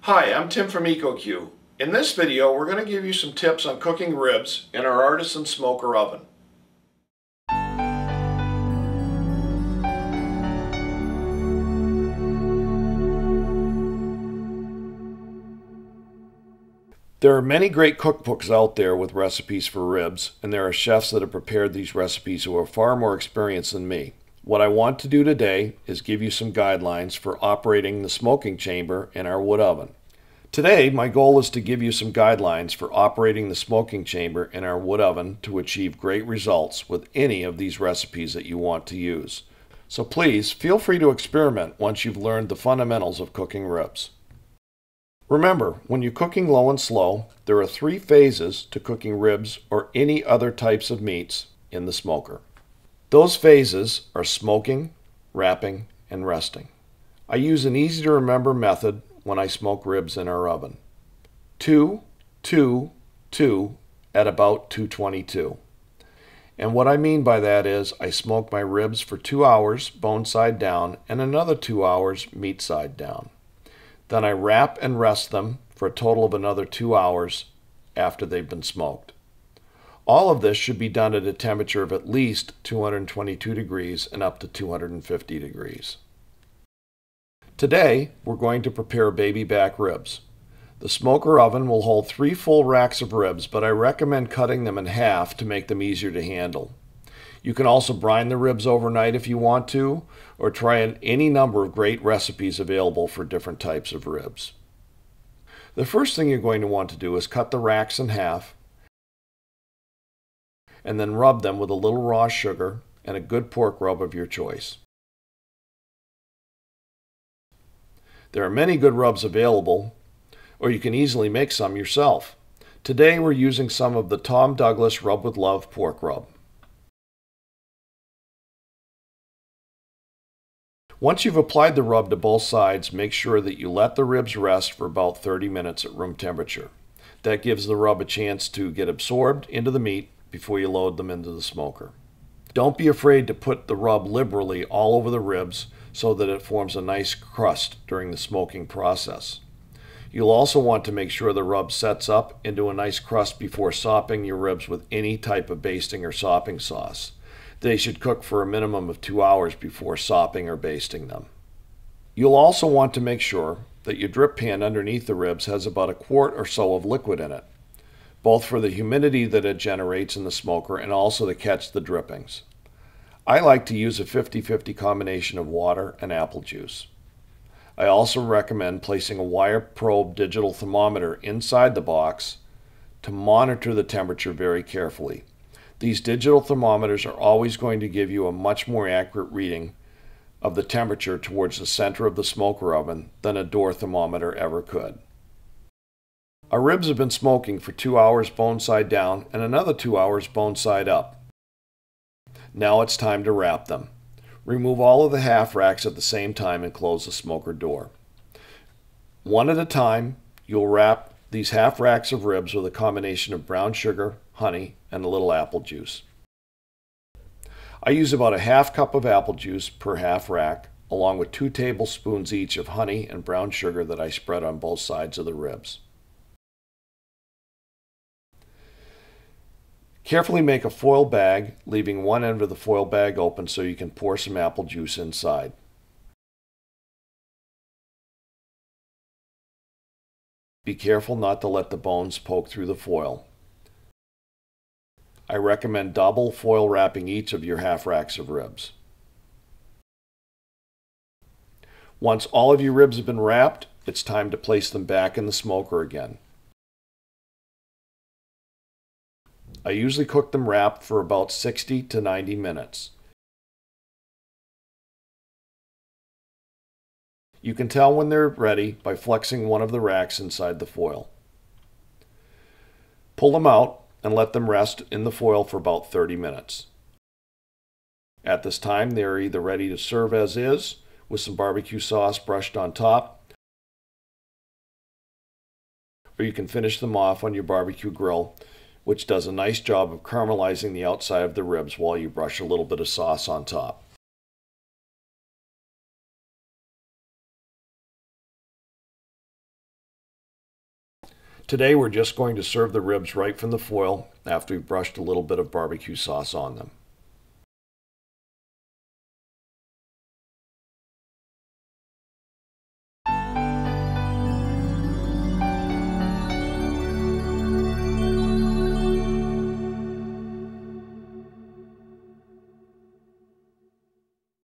Hi, I'm Tim from EcoQue. In this video, we're going to give you some tips on cooking ribs in our Artisan smoker oven. There are many great cookbooks out there with recipes for ribs, and there are chefs that have prepared these recipes who are far more experienced than me. What I want to do today is give you some guidelines for operating the smoking chamber in our wood oven. Today, my goal is to give you some guidelines for operating the smoking chamber in our wood oven to achieve great results with any of these recipes that you want to use. So please, feel free to experiment once you've learned the fundamentals of cooking ribs. Remember, when you're cooking low and slow, there are 3 phases to cooking ribs or any other types of meats in the smoker. Those phases are smoking, wrapping, and resting. I use an easy-to-remember method when I smoke ribs in our oven. 2, 2, 2 at about 222. And what I mean by that is I smoke my ribs for 2 hours, bone side down, and another 2 hours, meat side down. Then I wrap and rest them for a total of another 2 hours after they've been smoked. All of this should be done at a temperature of at least 222 degrees and up to 250 degrees. Today, we're going to prepare baby back ribs. The smoker oven will hold 3 full racks of ribs, but I recommend cutting them in half to make them easier to handle. You can also brine the ribs overnight if you want to, or try any number of great recipes available for different types of ribs. The first thing you're going to want to do is cut the racks in half and then rub them with a little raw sugar and a good pork rub of your choice. There are many good rubs available, or you can easily make some yourself. Today we're using some of the Tom Douglas Rub with Love pork rub. Once you've applied the rub to both sides, make sure that you let the ribs rest for about 30 minutes at room temperature. That gives the rub a chance to get absorbed into the meat before you load them into the smoker. Don't be afraid to put the rub liberally all over the ribs so that it forms a nice crust during the smoking process. You'll also want to make sure the rub sets up into a nice crust before sopping your ribs with any type of basting or sopping sauce. They should cook for a minimum of 2 hours before sopping or basting them. You'll also want to make sure that your drip pan underneath the ribs has about a quart or so of liquid in it, both for the humidity that it generates in the smoker and also to catch the drippings. I like to use a 50-50 combination of water and apple juice. I also recommend placing a wire probe digital thermometer inside the box to monitor the temperature very carefully. These digital thermometers are always going to give you a much more accurate reading of the temperature towards the center of the smoker oven than a door thermometer ever could. Our ribs have been smoking for 2 hours bone side down and another 2 hours bone side up. Now it's time to wrap them. Remove all of the half racks at the same time and close the smoker door. One at a time, you'll wrap these half racks of ribs with a combination of brown sugar, honey, and a little apple juice. I use about a half cup of apple juice per half rack, along with 2 tablespoons each of honey and brown sugar that I spread on both sides of the ribs. Carefully make a foil bag, leaving one end of the foil bag open so you can pour some apple juice inside. Be careful not to let the bones poke through the foil. I recommend double foil wrapping each of your half racks of ribs. Once all of your ribs have been wrapped, it's time to place them back in the smoker again. I usually cook them wrapped for about 60 to 90 minutes. You can tell when they're ready by flexing one of the racks inside the foil. Pull them out and let them rest in the foil for about 30 minutes. At this time, they are either ready to serve as is, with some barbecue sauce brushed on top, or you can finish them off on your barbecue grill, which does a nice job of caramelizing the outside of the ribs while you brush a little bit of sauce on top. Today we're just going to serve the ribs right from the foil after we've brushed a little bit of barbecue sauce on them.